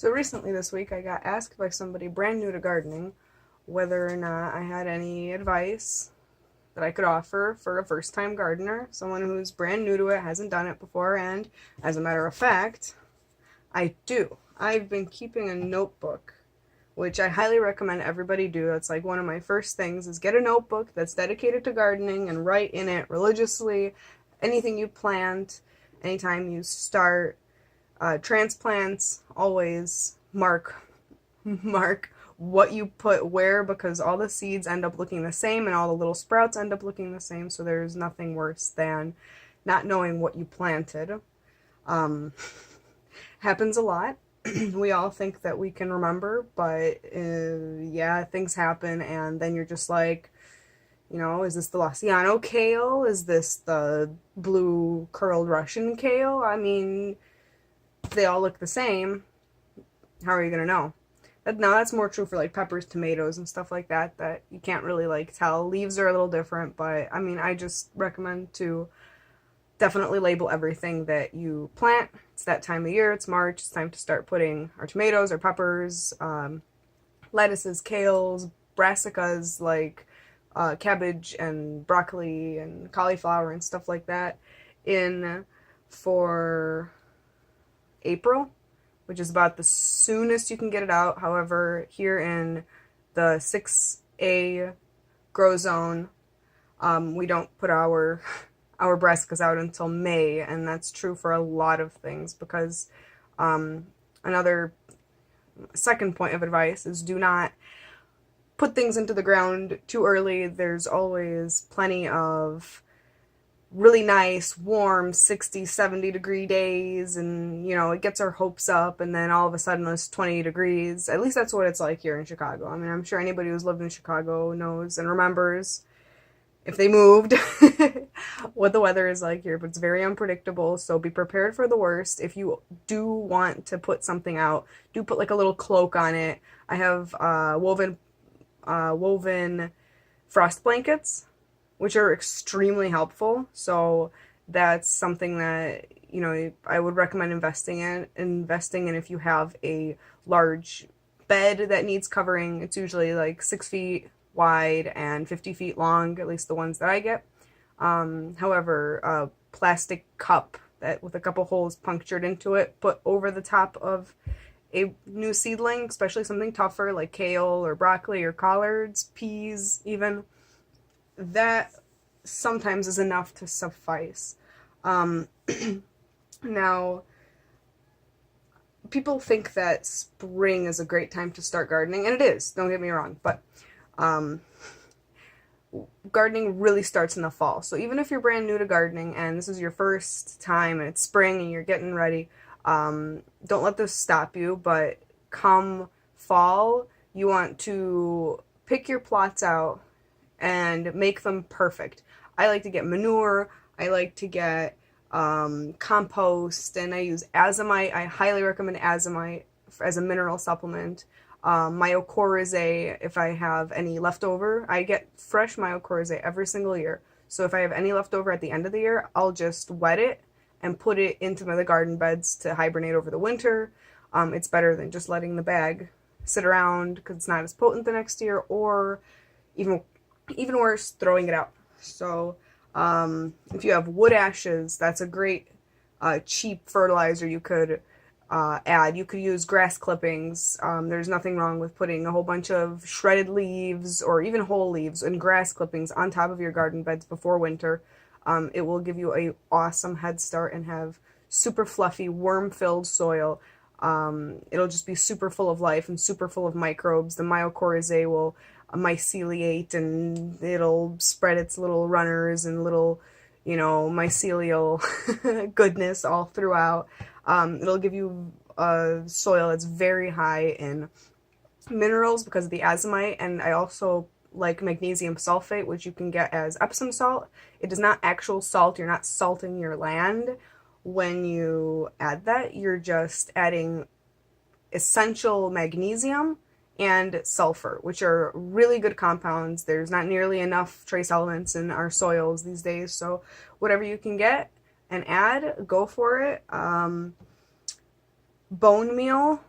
So recently this week I got asked by somebody brand new to gardening whether or not I had any advice that I could offer for a first time gardener, someone who's brand new to it, hasn't done it before, and as a matter of fact, I do. I've been keeping a notebook, which I highly recommend everybody do. That's like one of my first things is get a notebook that's dedicated to gardening and write in it religiously anything you plant, anytime you start transplants, always mark what you put where, because all the seeds end up looking the same and all the little sprouts end up looking the same, so there's nothing worse than not knowing what you planted. Um, Happens a lot. We all think that we can remember, but yeah, things happen, and then you're just like, is this the Luciano kale? Is this the blue curled Russian kale? I mean, they all look the same. How are you gonna know? Now that's more true for like peppers, tomatoes, and stuff like that. That you can't really like tell. Leaves are a little different, but I mean, I just recommend to definitely label everything that you plant. It's that time of year. It's March. It's time to start putting our tomatoes, our peppers, lettuces, kales, brassicas like cabbage and broccoli and cauliflower and stuff like that in for April, which is about the soonest you can get it out. However, here in the 6A grow zone, we don't put our brassicas out until May, and that's true for a lot of things because another second point of advice is do not put things into the ground too early. There's always plenty of really nice, warm 60, 70 degree days, and it gets our hopes up, and then all of a sudden it's 20 degrees. At least that's what it's like here in Chicago. I mean, I'm sure anybody who's lived in Chicago knows and remembers, if they moved, what the weather is like here, but it's very unpredictable, so be prepared for the worst. If you do want to put something out, do put like a little cloak on it. I have woven frost blankets, which are extremely helpful. So that's something that, I would recommend investing in if you have a large bed that needs covering. It's usually like 6 feet wide and 50 feet long, at least the ones that I get. However, a plastic cup that with a couple holes punctured into it, put over the top of a new seedling, especially something tougher like kale or broccoli or collards, peas even, that sometimes is enough to suffice. Now, people think that spring is a great time to start gardening, and it is, don't get me wrong, but gardening really starts in the fall. So even if you're brand new to gardening and this is your first time and it's spring and you're getting ready, don't let this stop you, but come fall, you want to pick your plots out and make them perfect. I like to get manure, I like to get compost, and I use azomite. I highly recommend azomite as a mineral supplement. Mycorrhizae, if I have any leftover. I get fresh mycorrhizae every single year. So if I have any leftover at the end of the year, I'll just wet it and put it into the garden beds to hibernate over the winter. It's better than just letting the bag sit around because it's not as potent the next year, or even worse, throwing it out. So if you have wood ashes, that's a great cheap fertilizer you could add. You could use grass clippings. There's nothing wrong with putting a whole bunch of shredded leaves or even whole leaves and grass clippings on top of your garden beds before winter. It will give you a awesome head start and have super fluffy, worm-filled soil. It'll just be super full of life and super full of microbes. The mycorrhizae will myceliate, and it'll spread its little runners and little, mycelial goodness all throughout. It'll give you a soil that's very high in minerals because of the azomite, and I also like magnesium sulfate, which you can get as Epsom salt. It is not actual salt. You're not salting your land when you add that. You're just adding essential magnesium and sulfur, which are really good compounds. There's not nearly enough trace elements in our soils these days, so whatever you can get and add, go for it. Bone meal,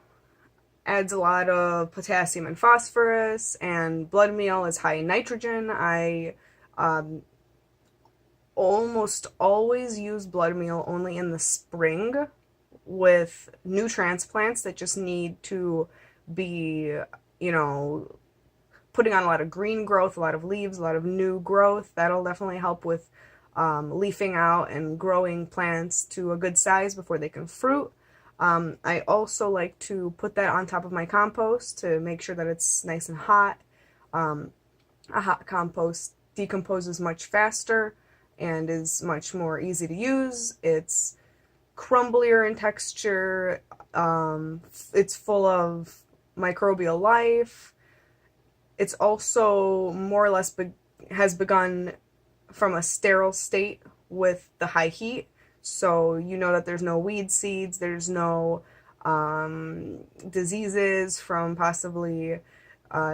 adds a lot of potassium and phosphorus, and blood meal is high in nitrogen. I almost always use blood meal only in the spring with new transplants that just need to be, you know, putting on a lot of green growth, a lot of leaves, a lot of new growth. That'll definitely help with leafing out and growing plants to a good size before they can fruit. I also like to put that on top of my compost to make sure that it's nice and hot. A hot compost decomposes much faster and is much more easy to use. It's crumblier in texture. It's full of microbial life. It's also more or less has begun from a sterile state with the high heat. So you know that there's no weed seeds, there's no diseases from possibly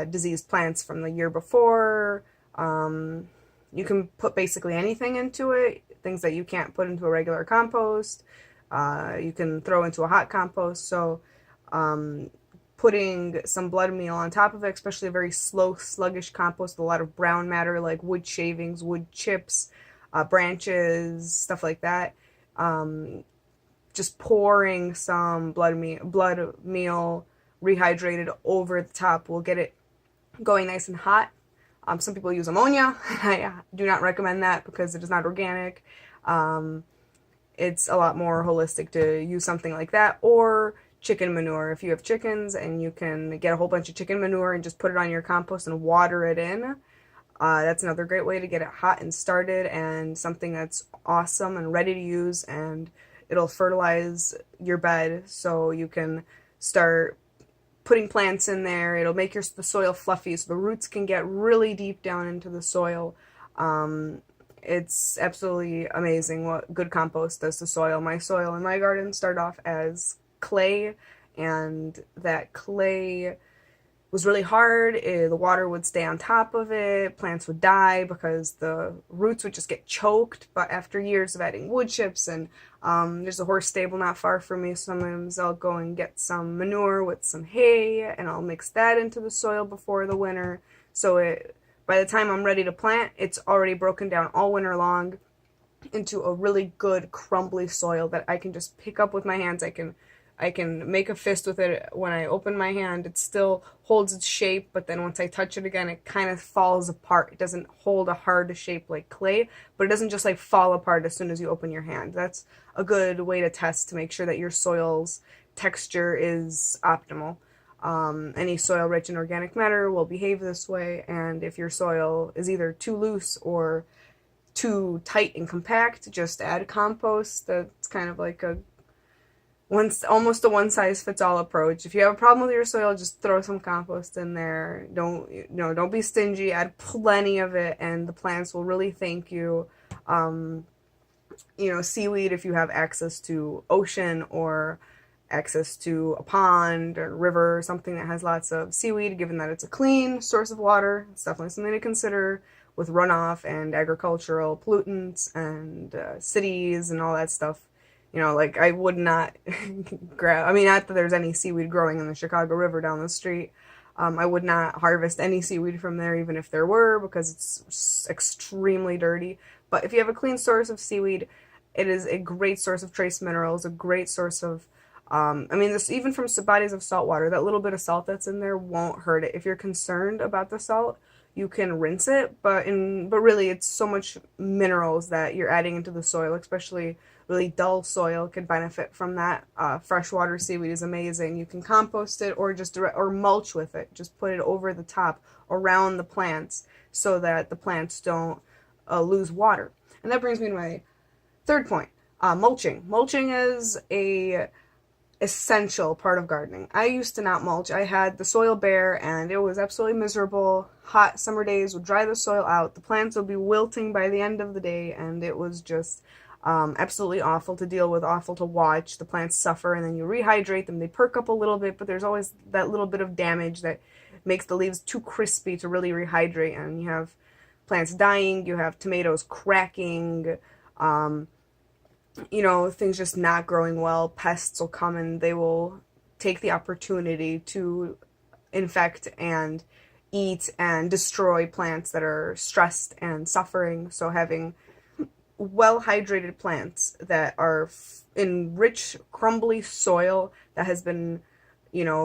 diseased plants from the year before. You can put basically anything into it, things that you can't put into a regular compost. You can throw into a hot compost. So putting some blood meal on top of it, especially a very slow, sluggish compost with a lot of brown matter like wood shavings, wood chips, branches, stuff like that. Just pouring some blood meal rehydrated over the top will get it going nice and hot. Some people use ammonia. I do not recommend that because it is not organic. It's a lot more holistic to use something like that, or chicken manure. If you have chickens and you can get a whole bunch of chicken manure and just put it on your compost and water it in, that's another great way to get it hot and started, and something that's awesome and ready to use, and it'll fertilize your bed so you can start putting plants in there. It'll make the soil fluffy so the roots can get really deep down into the soil. It's absolutely amazing what good compost does to soil. My soil in my garden started off as clay, and that clay was really hard. The water would stay on top of it. Plants would die because the roots would just get choked. But after years of adding wood chips, and there's a horse stable not far from me, sometimes I'll go and get some manure with some hay, and I'll mix that into the soil before the winter. So by the time I'm ready to plant, it's already broken down all winter long into a really good crumbly soil that I can just pick up with my hands. I can make a fist with it. When I open my hand, it still holds its shape, but then once I touch it again, it kind of falls apart. It doesn't hold a hard shape like clay, but it doesn't just like fall apart as soon as you open your hand. That's a good way to test to make sure that your soil's texture is optimal. Any soil rich in organic matter will behave this way, and if your soil is either too loose or too tight and compact, just add compost. That's kind of like almost a one-size-fits-all approach. If you have a problem with your soil, just throw some compost in there. Don't be stingy. Add plenty of it, and the plants will really thank you. Seaweed, if you have access to ocean or access to a pond or river or something that has lots of seaweed, given that it's a clean source of water, it's definitely something to consider with runoff and agricultural pollutants and cities and all that stuff. I would not not that there's any seaweed growing in the Chicago River down the street. I would not harvest any seaweed from there, even if there were, because it's extremely dirty. But if you have a clean source of seaweed, it is a great source of trace minerals, a great source of, even from bodies of salt water, that little bit of salt that's in there won't hurt it. If you're concerned about the salt, you can rinse it, but really it's so much minerals that you're adding into the soil, especially really dull soil could benefit from that. Freshwater seaweed is amazing. You can compost it or mulch with it. Just put it over the top around the plants so that the plants don't lose water. And that brings me to my third point, mulching. Mulching is a essential part of gardening. I used to not mulch. I had the soil bare and it was absolutely miserable. Hot summer days would dry the soil out. The plants would be wilting by the end of the day, and it was just absolutely awful to deal with, awful to watch. The plants suffer, and then you rehydrate them. They perk up a little bit, but there's always that little bit of damage that makes the leaves too crispy to really rehydrate, and you have plants dying, you have tomatoes cracking, things just not growing well. Pests will come and they will take the opportunity to infect and eat and destroy plants that are stressed and suffering. So having well hydrated plants that are in rich, crumbly soil that has been,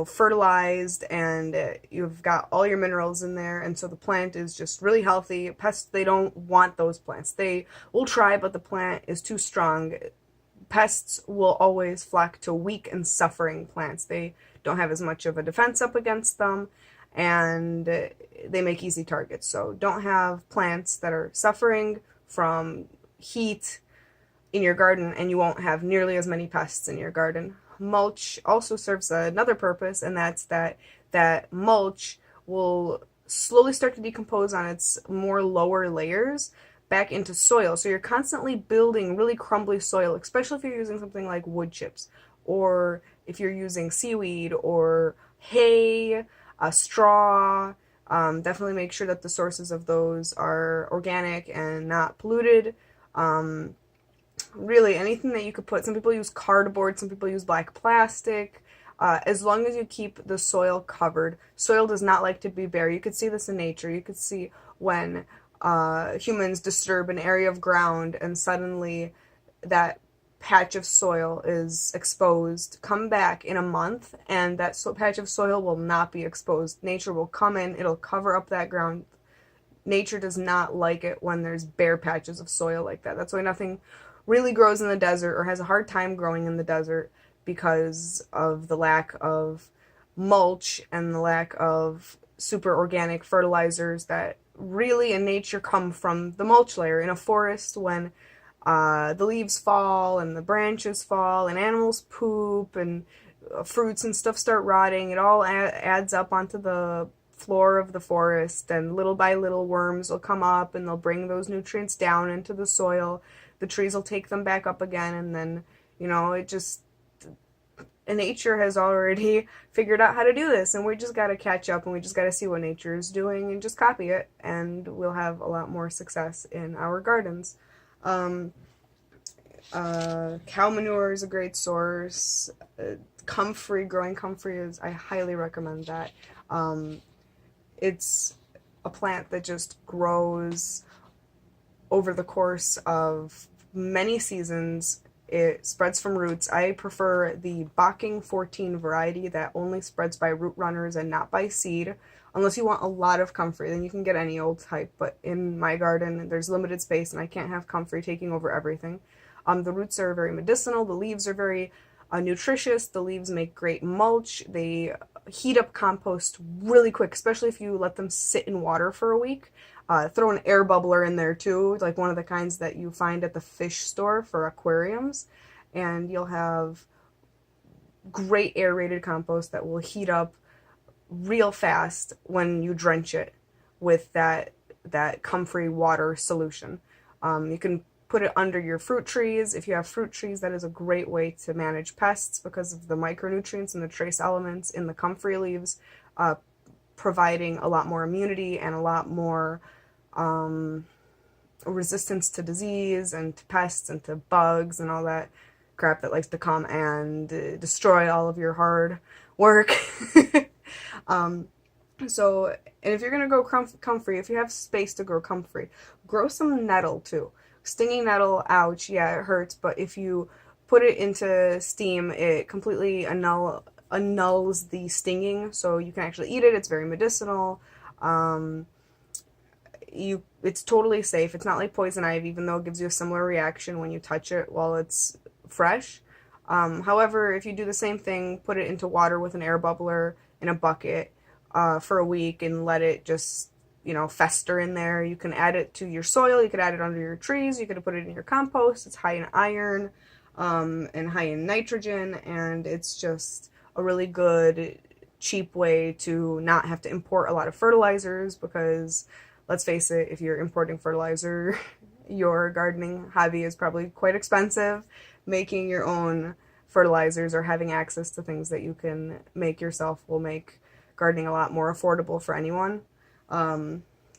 fertilized, and you've got all your minerals in there, and so the plant is just really healthy. Pests, they don't want those plants. They will try, but the plant is too strong. Pests will always flock to weak and suffering plants. They don't have as much of a defense up against them, and they make easy targets. So don't have plants that are suffering from heat in your garden, and you won't have nearly as many pests in your garden. Mulch also serves another purpose, and that's that mulch will slowly start to decompose on its more lower layers back into soil. So you're constantly building really crumbly soil, especially if you're using something like wood chips, or if you're using seaweed or hay, straw. Definitely make sure that the sources of those are organic and not polluted. Really, anything that you could put. Some people use cardboard, some people use black plastic. As long as you keep the soil covered. Soil does not like to be bare. You could see this in nature. You could see when humans disturb an area of ground and suddenly that patch of soil is exposed. Come back in a month and that patch of soil will not be exposed. Nature will come in, it'll cover up that ground. Nature does not like it when there's bare patches of soil like that. That's why nothing really grows in the desert or has a hard time growing in the desert, because of the lack of mulch and the lack of super organic fertilizers that really in nature come from the mulch layer. In a forest, when the leaves fall and the branches fall and animals poop and fruits and stuff start rotting, it all adds up onto the floor of the forest, and little by little worms will come up and they'll bring those nutrients down into the soil. The trees will take them back up again, and then, it just, nature has already figured out how to do this, and we just got to catch up, and we just got to see what nature is doing and just copy it, and we'll have a lot more success in our gardens. Cow manure is a great source. Growing comfrey I highly recommend that. It's a plant that just grows over the course of many seasons. It spreads from roots. I prefer the Bocking 14 variety that only spreads by root runners and not by seed. Unless you want a lot of comfrey, then you can get any old type. But in my garden, there's limited space and I can't have comfrey taking over everything. The roots are very medicinal. The leaves are very nutritious. The leaves make great mulch. They heat up compost really quick, especially if you let them sit in water for a week. Throw an air bubbler in there too, like one of the kinds that you find at the fish store for aquariums, and you'll have great aerated compost that will heat up real fast when you drench it with that comfrey water solution. You can put it under your fruit trees. If you have fruit trees, that is a great way to manage pests because of the micronutrients and the trace elements in the comfrey leaves, providing a lot more immunity and a lot more resistance to disease and to pests and to bugs and all that crap that likes to come and destroy all of your hard work. So, and if you're going to go comfrey, if you have space to grow comfrey, grow some nettle too. Stinging nettle, ouch, yeah, it hurts, but if you put it into steam, it completely annuls the stinging, so you can actually eat it. It's very medicinal. It's totally safe. It's not like poison ivy, even though it gives you a similar reaction when you touch it while it's fresh. However, if you do the same thing, put it into water with an air bubbler in a bucket for a week and let it just fester in there. You can add it to your soil. You could add it under your trees. You could put it in your compost. It's high in iron and high in nitrogen, and it's just a really good, cheap way to not have to import a lot of fertilizers, because let's face it, if you're importing fertilizer, your gardening hobby is probably quite expensive. Making your own fertilizers or having access to things that you can make yourself will make gardening a lot more affordable for anyone.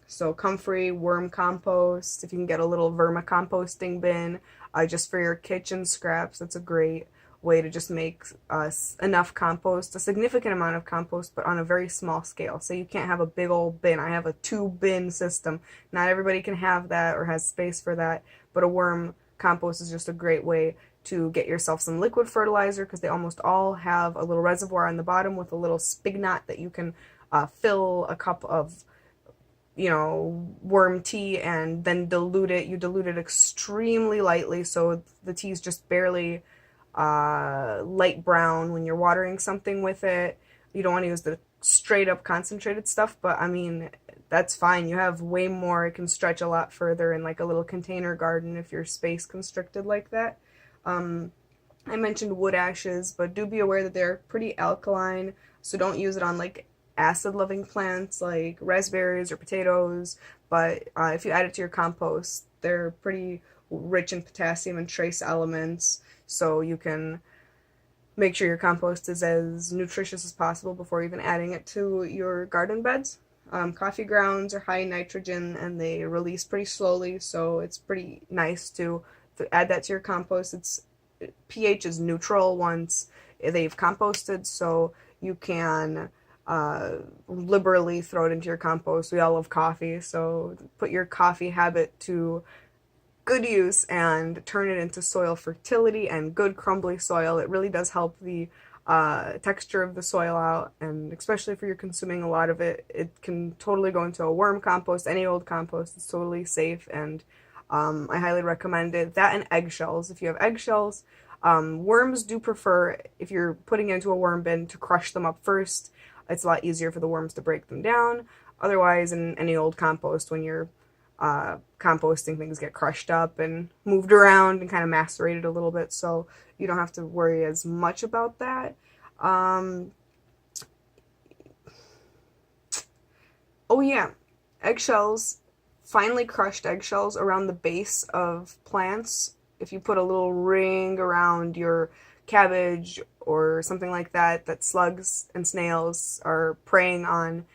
So comfrey, worm compost, if you can get a little vermicomposting bin just for your kitchen scraps, that's a great way to just make enough compost, a significant amount of compost, but on a very small scale. So you can't have a big old bin. I have a 2-bin system. Not everybody can have that or has space for that, but a worm compost is just a great way to get yourself some liquid fertilizer, because they almost all have a little reservoir on the bottom with a little spigot that you can fill a cup of, worm tea and then dilute it. You dilute it extremely lightly, so the tea is just barely light brown when you're watering something with it. You don't want to use the straight up concentrated stuff, but I mean, that's fine. You have way more. It can stretch a lot further in like a little container garden if you're space constricted like that. I mentioned wood ashes, but do be aware that they're pretty alkaline, so don't use it on like acid-loving plants like raspberries or potatoes. But if you add it to your compost, they're pretty rich in potassium and trace elements, so you can make sure your compost is as nutritious as possible before even adding it to your garden beds. Coffee grounds are high in nitrogen and they release pretty slowly, so it's pretty nice to add that to your compost. Its pH is neutral once they've composted, so you can liberally throw it into your compost. We all love coffee, so put your coffee habit to good use and turn it into soil fertility and good crumbly soil. It really does help the texture of the soil out, and especially if you're consuming a lot of it, it can totally go into a worm compost. Any old compost is totally safe, and I highly recommend it. That and eggshells. If you have eggshells, worms do prefer, if you're putting it into a worm bin, to crush them up first. It's a lot easier for the worms to break them down. Otherwise, in any old compost, when you're composting, things get crushed up and moved around and kind of macerated a little bit, so you don't have to worry as much about that. Oh yeah, eggshells, finely crushed eggshells around the base of plants. If you put a little ring around your cabbage or something like that that slugs and snails are preying on,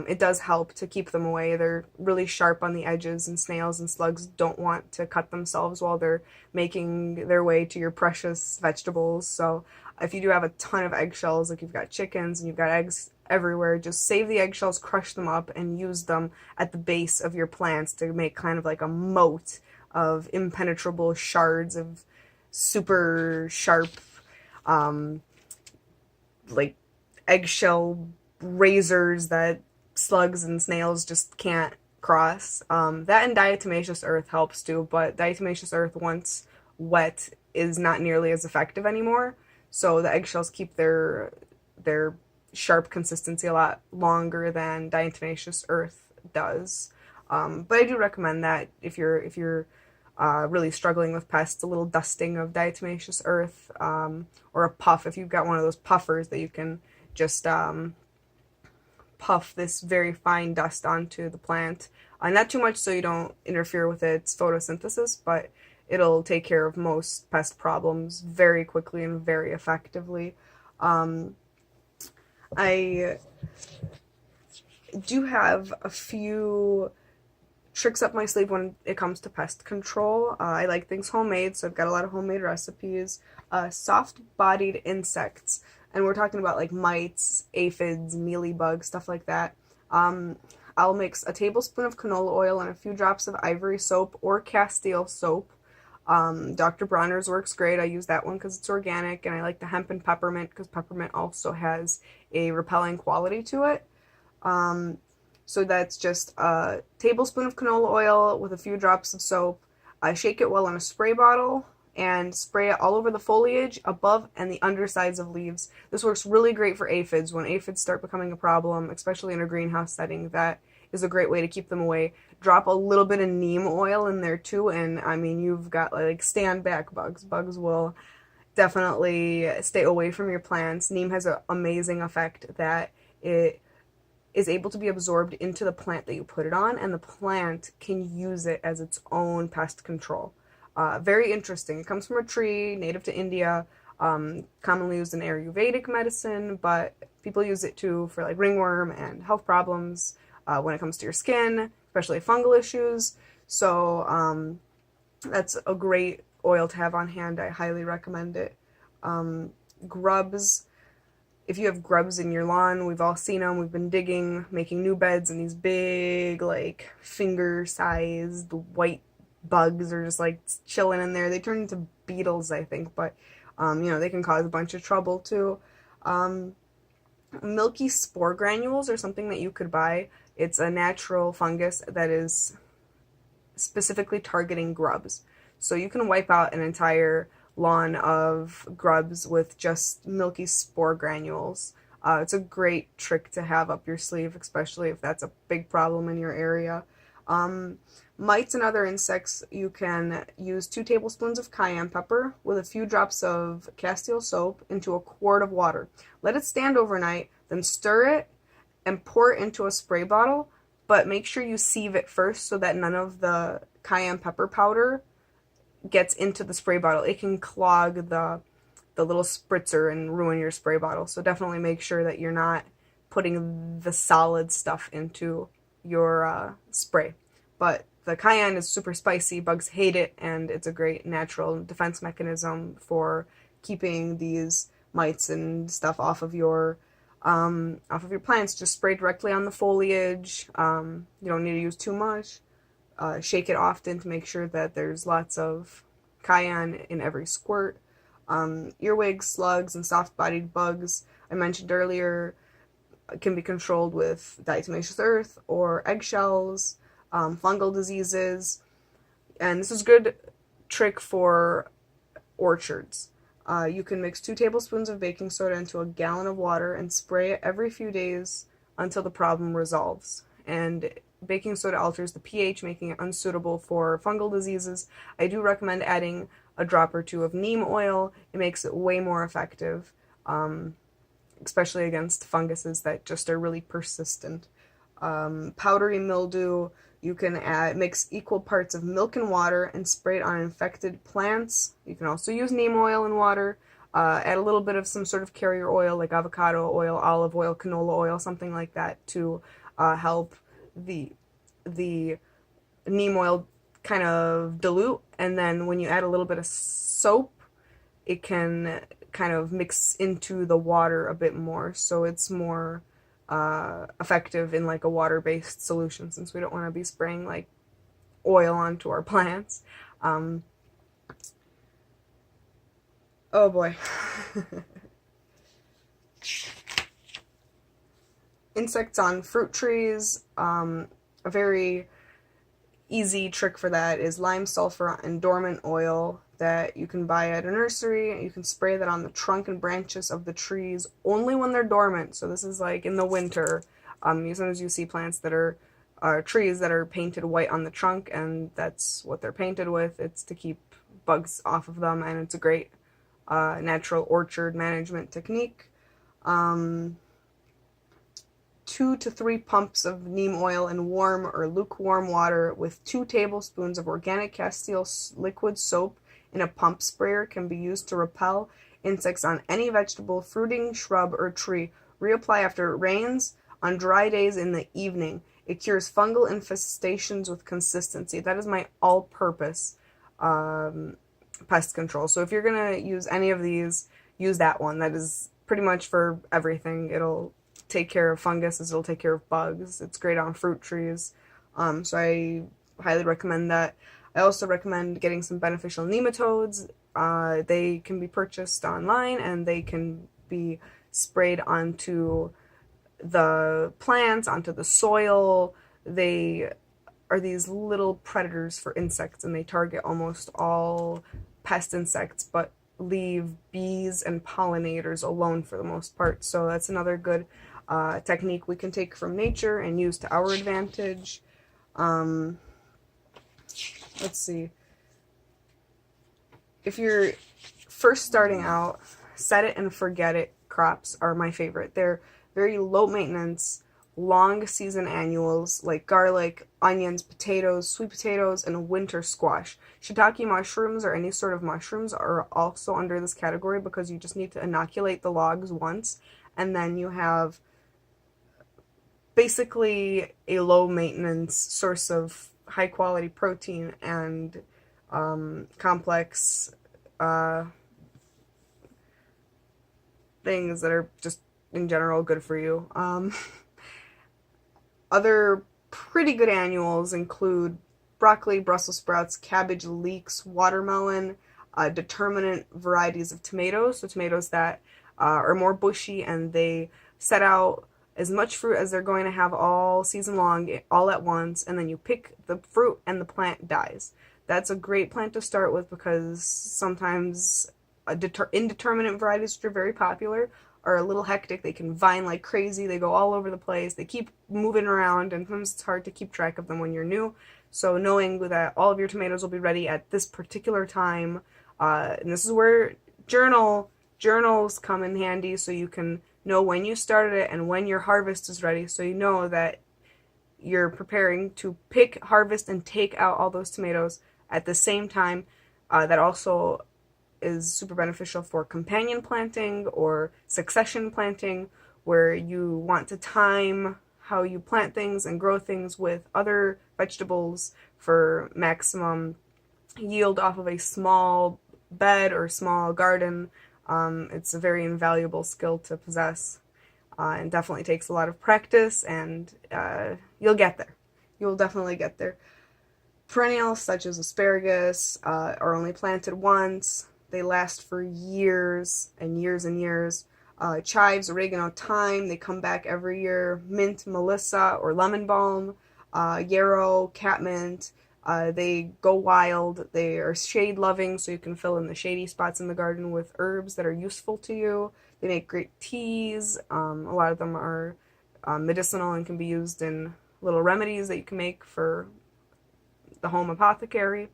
it does help to keep them away. They're really sharp on the edges, and snails and slugs don't want to cut themselves while they're making their way to your precious vegetables. So if you do have a ton of eggshells, like you've got chickens and you've got eggs everywhere, just save the eggshells, crush them up, and use them at the base of your plants to make kind of like a moat of impenetrable shards of super sharp, like eggshell razors that slugs and snails just can't cross. That and diatomaceous earth helps too, but diatomaceous earth, once wet, is not nearly as effective anymore. So the eggshells keep their sharp consistency a lot longer than diatomaceous earth does. But I do recommend that if you're really struggling with pests, a little dusting of diatomaceous earth, or a puff. If you've got one of those puffers that you can just puff this very fine dust onto the plant. Not too much so you don't interfere with its photosynthesis, but it'll take care of most pest problems very quickly and very effectively. I do have a few tricks up my sleeve when it comes to pest control. I like things homemade, so I've got a lot of homemade recipes. Soft-bodied insects, and we're talking about like mites, aphids, mealybugs, stuff like that. I'll mix a tablespoon of canola oil and a few drops of ivory soap or Castile soap. Dr. Bronner's works great. I use that one because it's organic, and I like the hemp and peppermint because peppermint also has a repelling quality to it. So that's just a tablespoon of canola oil with a few drops of soap. I shake it well in a spray bottle and spray it all over the foliage, above and the undersides of leaves. This works really great for aphids. When aphids start becoming a problem, especially in a greenhouse setting, that is a great way to keep them away. Drop a little bit of neem oil in there too, and I mean, you've got like stand back bugs. Bugs will definitely stay away from your plants. Neem has an amazing effect that it is able to be absorbed into the plant that you put it on, and the plant can use it as its own pest control. Very interesting. It comes from a tree native to India, commonly used in Ayurvedic medicine, but people use it too for like ringworm and health problems when it comes to your skin, especially fungal issues. So that's a great oil to have on hand. I highly recommend it. Grubs, if you have grubs in your lawn, we've all seen them. We've been digging, making new beds, and these big, like, finger-sized white bugs are just, like, chilling in there. They turn into beetles, I think, but, they can cause a bunch of trouble, too. Um, Milky spore granules are something that you could buy. It's a natural fungus that is specifically targeting grubs. So you can wipe out an entire lawn of grubs with just milky spore granules. It's a great trick to have up your sleeve, especially if that's a big problem in your area. Um, Mites and other insects, you can use 2 tablespoons of cayenne pepper with a few drops of castile soap into a quart of water. Let it stand overnight, then stir it and pour it into a spray bottle, but make sure you sieve it first so that none of the cayenne pepper powder gets into the spray bottle. It can clog the little spritzer and ruin your spray bottle. So definitely make sure that you're not putting the solid stuff into your spray. But the cayenne is super spicy. Bugs hate it, and it's a great natural defense mechanism for keeping these mites and stuff off of your plants. Just spray directly on the foliage. You don't need to use too much. Shake it often to make sure that there's lots of cayenne in every squirt. Earwigs, slugs, and soft-bodied bugs, I mentioned earlier, can be controlled with diatomaceous earth or eggshells, fungal diseases, and this is a good trick for orchards. You can mix 2 tablespoons of baking soda into a gallon of water and spray it every few days until the problem resolves. And baking soda alters the pH, making it unsuitable for fungal diseases. I do recommend adding a drop or 2 of neem oil. It makes it way more effective, especially against funguses that just are really persistent. Powdery mildew, you can mix equal parts of milk and water and spray it on infected plants. You can also use neem oil and water. Add a little bit of some sort of carrier oil like avocado oil, olive oil, canola oil, something like that to help the neem oil kind of dilute. And then when you add a little bit of soap, it can kind of mix into the water a bit more, so it's more effective in like a water-based solution, since we don't want to be spraying like oil onto our plants. Oh boy. Insects on fruit trees. A very easy trick for that is lime sulfur and dormant oil that you can buy at a nursery. You can spray that on the trunk and branches of the trees only when they're dormant. So this is like in the winter. Sometimes you see plants that are trees that are painted white on the trunk, and that's what they're painted with. It's to keep bugs off of them, and it's a great natural orchard management technique. 2 to 3 pumps of neem oil in warm or lukewarm water with 2 tablespoons of organic castile liquid soap in a pump sprayer can be used to repel insects on any vegetable, fruiting shrub, or tree. Reapply after it rains on dry days in the evening. It cures fungal infestations with consistency. That is my all-purpose pest control. So if you're going to use any of these, use that one. That is pretty much for everything. It'll take care of funguses, it'll take care of bugs. It's great on fruit trees. So I highly recommend that. I also recommend getting some beneficial nematodes. They can be purchased online, and they can be sprayed onto the plants, onto the soil. They are these little predators for insects, and they target almost all pest insects, but leave bees and pollinators alone for the most part. So that's another good technique we can take from nature and use to our advantage. Let's see. If you're first starting out, set it and forget it crops are my favorite. They're very low maintenance, long season annuals like garlic, onions, potatoes, sweet potatoes, and winter squash. Shiitake mushrooms or any sort of mushrooms are also under this category because you just need to inoculate the logs once, and then you have basically a low maintenance source of high quality protein and complex things that are just in general good for you. Other pretty good annuals include broccoli, Brussels sprouts, cabbage, leeks, watermelon, determinate varieties of tomatoes, so tomatoes that are more bushy and they set out as much fruit as they're going to have all season long, all at once, and then you pick the fruit and the plant dies. That's a great plant to start with because sometimes indeterminate varieties, which are very popular, are a little hectic. They can vine like crazy. They go all over the place. They keep moving around, and sometimes it's hard to keep track of them when you're new. So knowing that all of your tomatoes will be ready at this particular time, and this is where journals come in handy, so you can know when you started it and when your harvest is ready, so you know that you're preparing to pick, harvest, and take out all those tomatoes at the same time. That also is super beneficial for companion planting or succession planting, where you want to time how you plant things and grow things with other vegetables for maximum yield off of a small bed or small garden. It's a very invaluable skill to possess, and definitely takes a lot of practice, and you'll get there. You'll definitely get there. Perennials such as asparagus are only planted once. They last for years and years and years. Chives, oregano, thyme, they come back every year. Mint, melissa, or lemon balm, yarrow, catmint, they go wild. They are shade loving, so you can fill in the shady spots in the garden with herbs that are useful to you. They make great teas. A lot of them are medicinal and can be used in little remedies that you can make for the home apothecary.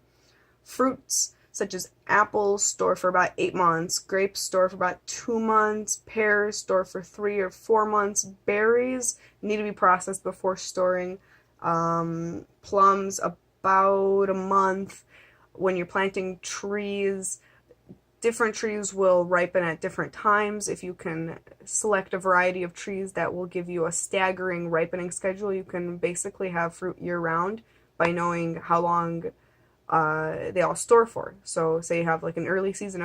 Fruits such as apples store for about 8 months, grapes store for about 2 months, pears store for 3 or 4 months, berries need to be processed before storing, plums about a month. When you're planting trees, different trees will ripen at different times. If you can select a variety of trees that will give you a staggering ripening schedule, you can basically have fruit year-round by knowing how long they all store for. So say you have like an early season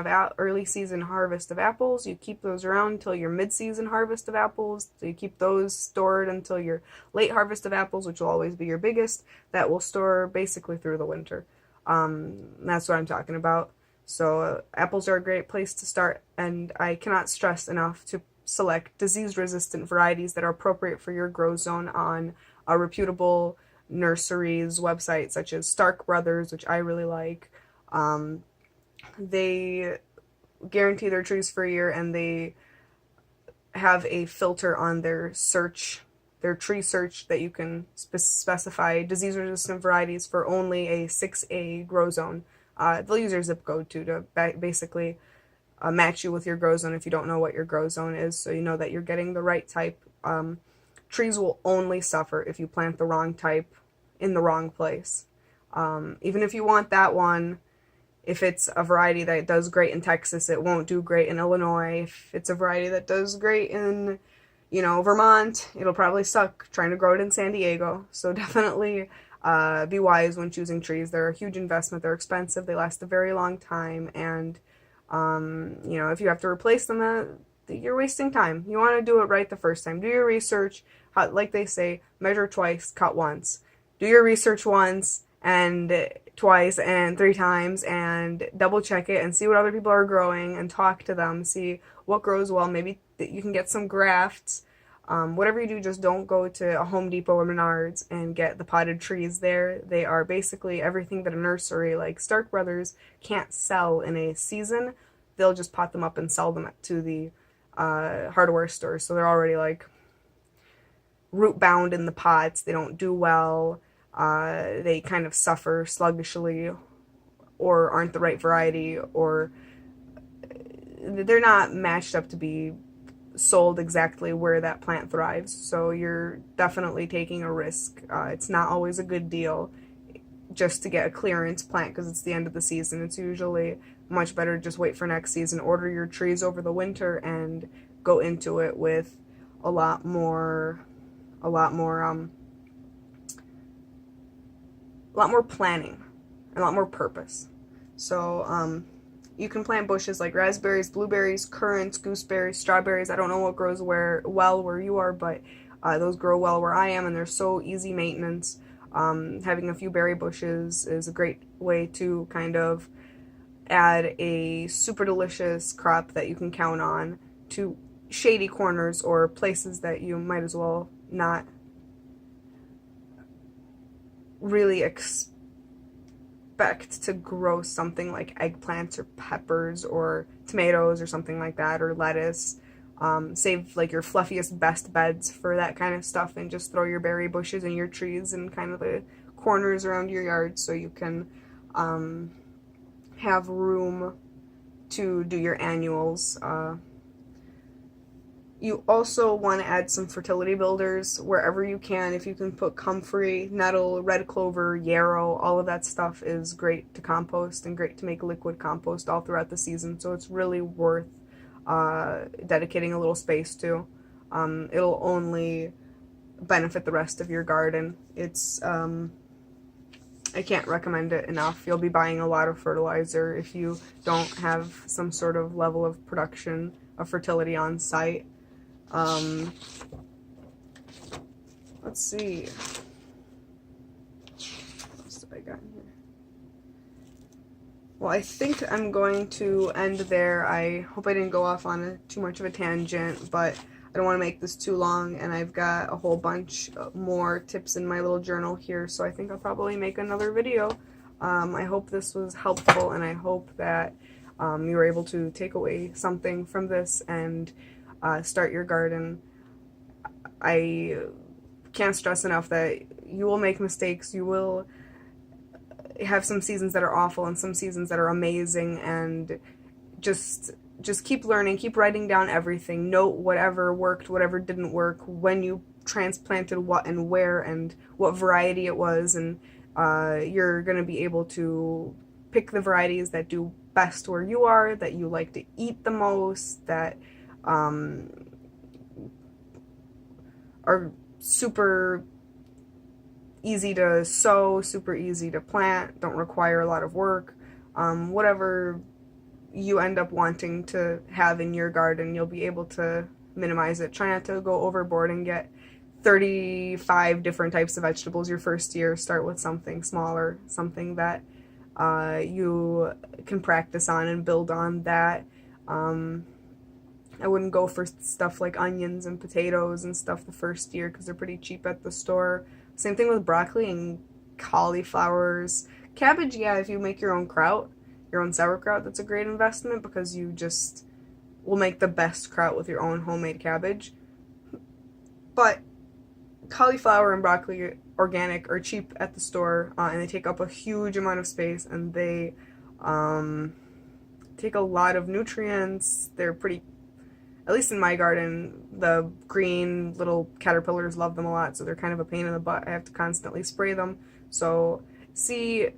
harvest of apples, you keep those around until your mid-season harvest of apples. So you keep those stored until your late harvest of apples, which will always be your biggest. That will store basically through the winter. That's what I'm talking about. So apples are a great place to start, and I cannot stress enough to select disease-resistant varieties that are appropriate for your grow zone on a reputable nurseries website such as Stark Brothers, which I really like. They guarantee their trees for a year, and they have a filter on their tree search, that you can specify disease-resistant varieties for only a 6A grow zone. They'll use your zip code too to basically match you with your grow zone if you don't know what your grow zone is, so you know that you're getting the right type. Trees will only suffer if you plant the wrong type in the wrong place. Even if you want that one, if it's a variety that does great in Texas, it won't do great in Illinois. If it's a variety that does great in, Vermont, it'll probably suck trying to grow it in San Diego. So definitely be wise when choosing trees. They're a huge investment. They're expensive. They last a very long time. And, if you have to replace them, you're wasting time. You want to do it right the first time. Do your research. Like they say, measure twice, cut once. Do your research once and twice and 3 times, and double check it and see what other people are growing and talk to them. See what grows well. Maybe you can get some grafts. Whatever you do, just don't go to a Home Depot or Menards and get the potted trees there. They are basically everything that a nursery like Stark Brothers can't sell in a season. They'll just pot them up and sell them to the hardware stores. So they're already like root bound in the pots. They don't do well. They kind of suffer sluggishly, or aren't the right variety, or they're not matched up to be sold exactly where that plant thrives. So you're definitely taking a risk. It's not always a good deal just to get a clearance plant because it's the end of the season. It's usually much better to just wait for next season, order your trees over the winter, and go into it with a lot more planning, and a lot more purpose. So You can plant bushes like raspberries, blueberries, currants, gooseberries, strawberries. I don't know what grows where you are, but those grow well where I am, and they're so easy maintenance. Having a few berry bushes is a great way to kind of add a super delicious crop that you can count on to shady corners or places that you might as well not really expect to grow something like eggplants or peppers or tomatoes or something like that, or lettuce. Save like your fluffiest best beds for that kind of stuff, and just throw your berry bushes and your trees in kind of the corners around your yard so you can have room to do your annuals. You also want to add some fertility builders wherever you can. If you can put comfrey, nettle, red clover, yarrow, all of that stuff is great to compost and great to make liquid compost all throughout the season. So it's really worth dedicating a little space to. It'll only benefit the rest of your garden. It's I can't recommend it enough. You'll be buying a lot of fertilizer if you don't have some sort of level of production of fertility on site. Let's see. What else have I got here? Well, I think I'm going to end there. I hope I didn't go off on too much of a tangent, but I don't want to make this too long, and I've got a whole bunch more tips in my little journal here, so I think I'll probably make another video. I hope this was helpful, and I hope that you were able to take away something from this and start your garden. I can't stress enough that you will make mistakes. You will have some seasons that are awful and some seasons that are amazing, and just keep learning, keep writing down everything. Note whatever worked, whatever didn't work, when you transplanted what and where, and what variety it was, and you're going to be able to pick the varieties that do best where you are, that you like to eat the most, that are super easy to sow, super easy to plant, don't require a lot of work. Whatever you end up wanting to have in your garden, you'll be able to minimize it. Try not to go overboard and get 35 different types of vegetables your first year. Start with something smaller, something that you can practice on and build on that. I wouldn't go for stuff like onions and potatoes and stuff the first year because they're pretty cheap at the store. Same thing with broccoli and cauliflowers. Cabbage, yeah, if you make your own kraut, your own sauerkraut, that's a great investment because you just will make the best kraut with your own homemade cabbage. But cauliflower and broccoli, organic, are cheap at the store, and they take up a huge amount of space, and they take a lot of nutrients. They're pretty, at least in my garden, the green little caterpillars love them a lot, so they're kind of a pain in the butt. I have to constantly spray them. So see